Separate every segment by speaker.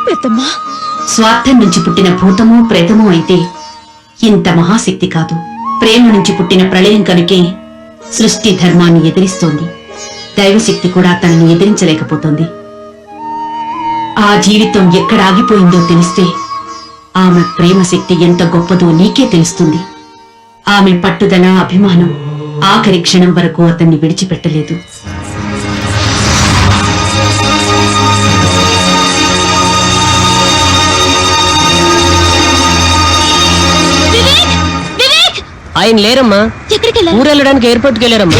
Speaker 1: పెద్దమ్మా,
Speaker 2: స్వార్థం నుంచి పుట్టిన భూతమో ప్రేతమో అయితే ఇంత మహాశక్తి కాదు. ప్రేమ నుంచి పుట్టిన ప్రళయం కనుకే సృష్టి ధర్మాన్ని ఎదిరిస్తోంది. దైవశక్తి కూడా తనని ఎదిరించలేకపోతోంది. ఆ జీవితం ఎక్కడ ఆగిపోయిందో తెలిస్తే ఆమె ప్రేమ శక్తి ఎంత గొప్పదో నీకే తెలుస్తుంది. ఆమె పట్టుదల, అభిమానం ఆఖరి క్షణం వరకు అతన్ని విడిచిపెట్టలేదు.
Speaker 3: ఆయన లేరమ్మా.
Speaker 1: ఎక్కడికి
Speaker 3: ఊరు వెళ్ళడానికి ఎయిర్పోర్ట్కి వెళ్ళారమ్మా.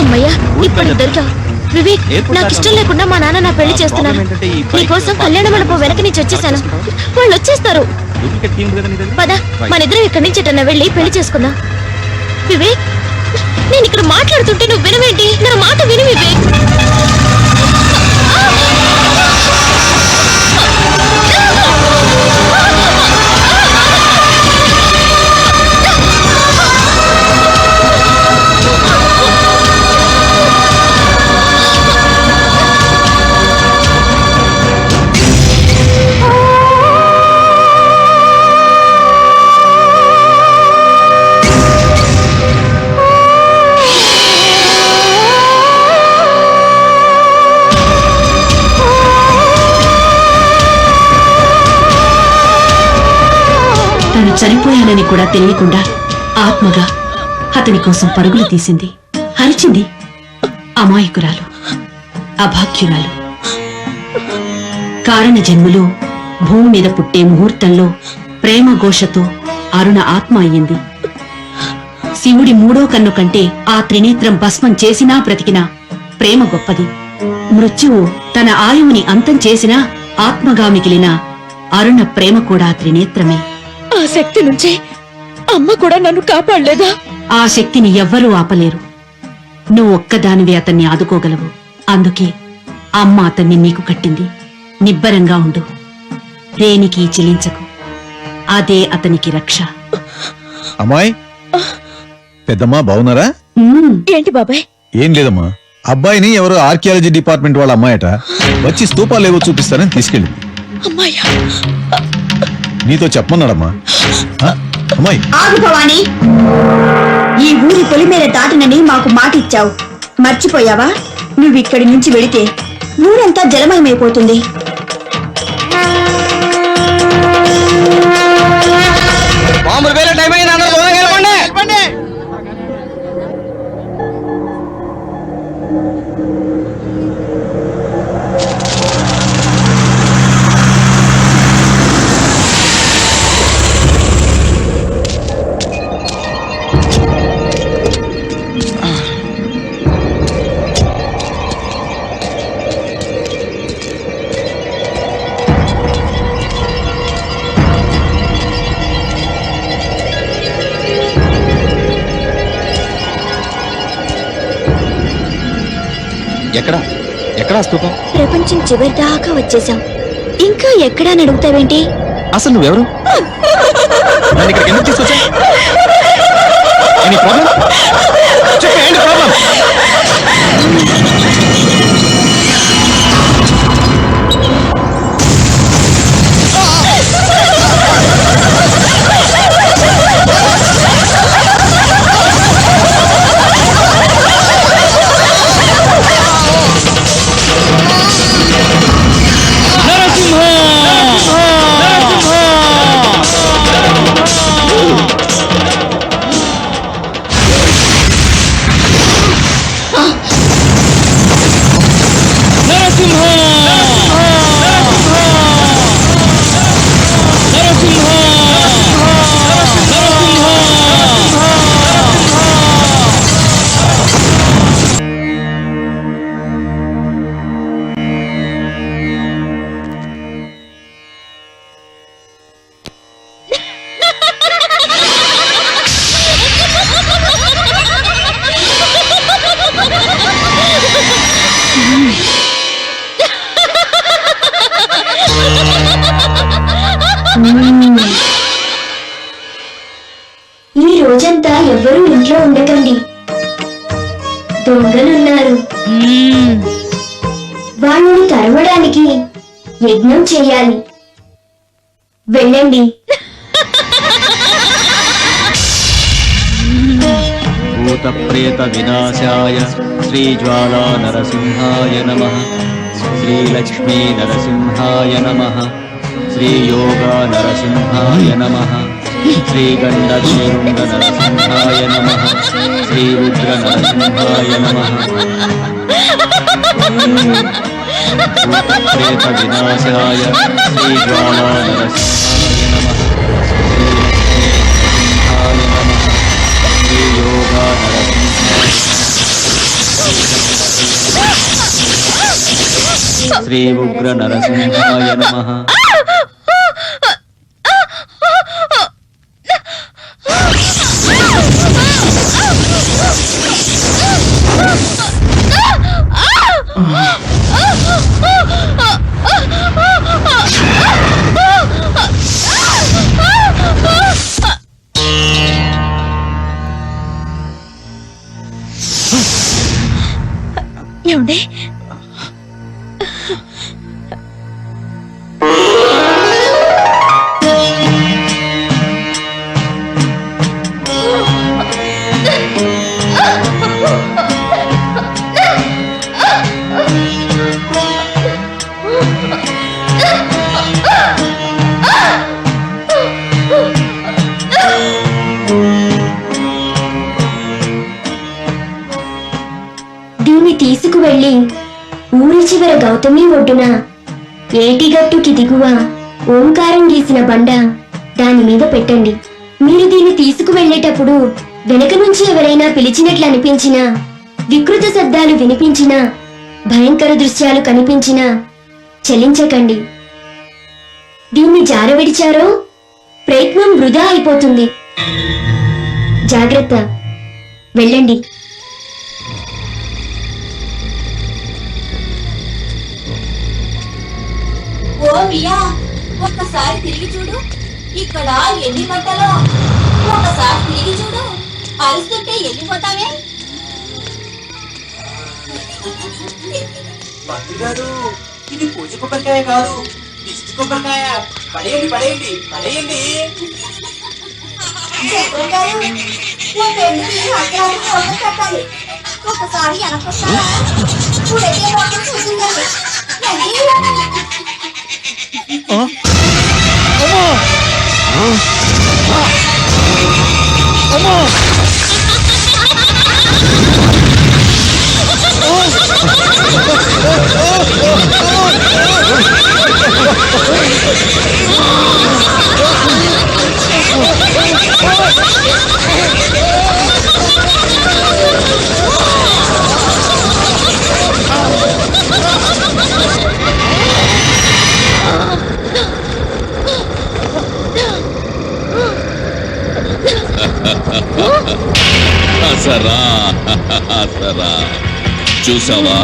Speaker 1: అమ్మయ్యా, ఇప్పుడు దొరికావు. వివేక్, నాకు ఇష్టం లేకుండా మా నాన్న నా పెళ్లి చేస్తున్నారు. నీకోసం కళ్యాణ మండపం వెనక నుంచి వచ్చేసాను. వాళ్ళు వచ్చేస్తారు. పద, మన ఇద్దరం ఇక్కడి నుంచి ఎటన్నా వెళ్ళి పెళ్లి చేసుకుందాం. వివేక్, నేను ఇక్కడ మాట్లాడుతుంటే నువ్వు వినవేంటి? నా మాట విను వివేక్.
Speaker 2: చనిపోయానని కూడా తెలియకుండా ఆత్మగా అతని కోసం పరుగులు తీసింది. అరిచింది. అమాయకురాలు, అభాగ్యురాలు. కారణ జన్మలో భూమి మీద పుట్టే ముహూర్తంలో ప్రేమ ఘోషతో అరుణ ఆత్మ అయ్యింది. శివుడి మూడో కన్ను కంటే ఆ త్రినేత్రం భస్మం చేసినా బ్రతికినా ప్రేమ గొప్పది. మృత్యువు తన ఆయువుని అంతం చేసినా ఆత్మగా మిగిలిన అరుణ ప్రేమ కూడా త్రినేత్రమే.
Speaker 1: ఆ శక్తి నుంచి అమ్మ కూడా నన్ను కాపాడలేదా?
Speaker 2: ఆ శక్తిని ఎవ్వరూ ఆపలేరు. నువ్వు ఒక్కదానివే అతన్ని ఆదుకోగలవు. అందుకే అమ్మ అతన్ని నీకు కట్టింది. నిబ్బరంగా ఉండు, దేనికి చెలించకు. అదే అతనికి రక్ష.
Speaker 4: అమ్మాయి, పెద్దమ్మా బావున్నారా?
Speaker 1: ఏంటి బాబాయ్?
Speaker 4: ఏం లేదమ్మా, అబ్బాయిని ఎవరో ఆర్కియాలజీ డిపార్ట్మెంట్ వాళ్ళ అమ్మాయట వచ్చి స్తూపాలు ఏవో చూపిస్తారని తీసుకెళ్ళి
Speaker 1: అమ్మాయ్యా,
Speaker 4: నీతో చెప్పమన్నాడమ్మా. అమ్మాయి,
Speaker 5: ఆగు భవాని, ఈ ఊరి పొలిమేర దాటినని మాకు మాట ఇచ్చావు, మర్చిపోయావా? నువ్విక్కడి నుంచి వెళితే ఊరంతా జలమయమైపోతుంది.
Speaker 6: ఎక్కడా స్తూపం?
Speaker 1: ప్రపంచం చివరి దాకా వచ్చేసాం, ఇంకా ఎక్కడా అడుగుతావేంటి?
Speaker 6: అసలు నువ్వెవరు? నన్ను ఇక్కడికి ఎందుకు తీసుకొచ్చా?
Speaker 1: ఈ రోజంతా ఎవ్వరూ ఇంట్లో ఉండకండి. దొంగలున్నారు. వాళ్ళని తరమడానికి యజ్ఞం చేయాలి. వెళ్ళండి.
Speaker 6: భూత ప్రేత వినాశాయ శ్రీజ్వాలా నరసింహాయ నమః. శ్రీలక్ష్మీ నరసింహాయ నమః. శ్రీయోగా నరసింహాయ నమః. శ్రీగండశృంగ నరసింహాయ నమః. శ్రీరుద్ర నరసింహాయ నమః. భూత ప్రేత వినాశాయ శ్రీజ్వాలా నరసింహాయ నమః. శ్రీలక్ష్మీ నరసింహాయ నమః. శ్రీయోగా నరసింహాయ శ్రీ ఉగ్ర నరసింహాయ నమః.
Speaker 1: ఏమండి? దీన్ని తీసుకువెళ్ళి ఊరి చివర గౌతమి ఒడ్డున ఏటిగట్టుకి దిగువ ఓంకారం గీసిన బండ దాని మీద పెట్టండి. మీరు దీన్ని తీసుకువెళ్ళేటప్పుడు వెనక నుంచి ఎవరైనా పిలిచినట్లు అనిపించినా, వికృత శబ్దాలు వినిపించినా, భయంకర దృశ్యాలు కనిపించినా చలించకండి. దీన్ని జారవిడిచారో ప్రయత్నం వృధా అయిపోతుంది. జాగ్రత్త. వెళ్ళండి.
Speaker 7: ఓ మియా, ఒక్కసారి తిరిగి చూడు. ఇక్కడ ఎన్ని మంటలో. ఒకసారి తిరిగి చూడు. అరుస్తుంటే వెళ్ళిపోతావే.
Speaker 8: మంత్రి గారు, ఇది పూజ కొబ్బరికాయ కాదు, దిష్టి కొబ్బరికాయ. పడేయండి పడేయండి పడేయండి.
Speaker 7: చక్రం గారు, ఓ పెళ్లికి అగ్రానికి ఒకటి పెట్టాలి. ఒకసారి వెనకొస్తారా? ఇప్పుడైతే మాత్రం చూసిందండి.
Speaker 9: చూసావా,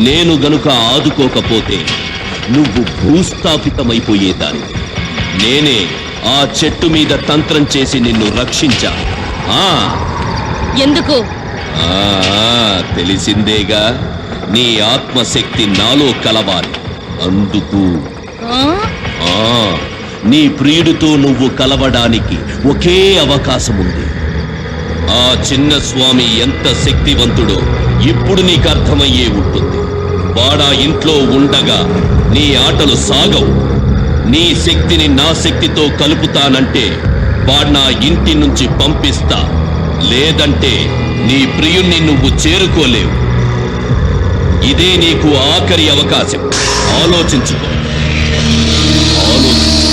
Speaker 9: నేను గనుక ఆదుకోకపోతే నువ్వు భూస్థాపితమైపోయేదాన్ని. నేనే ఆ చెట్టు మీద తంత్రం చేసి నిన్ను రక్షించా.
Speaker 3: ఎందుకు?
Speaker 9: తెలిసిందేగా, నీ ఆత్మశక్తి నాలో కలవాలి. అందుకు నీ ప్రియుడితో నువ్వు కలవడానికి ఒకే అవకాశం ఉంది. ఆ చిన్న స్వామి ఎంత శక్తివంతుడో ఇప్పుడు నీకు అర్థమయ్యే ఉంటుంది. వాడా ఇంట్లో ఉండగా నీ ఆటలు సాగవు. నీ శక్తిని నా శక్తితో కలుపుతానంటే వాడు నా ఇంటి నుంచి పంపిస్తా. లేదంటే నీ ప్రియుణ్ణి నువ్వు చేరుకోలేవు. ఇదే నీకు ఆఖరి అవకాశం. ఆలోచించుకో. ఆలోచించు.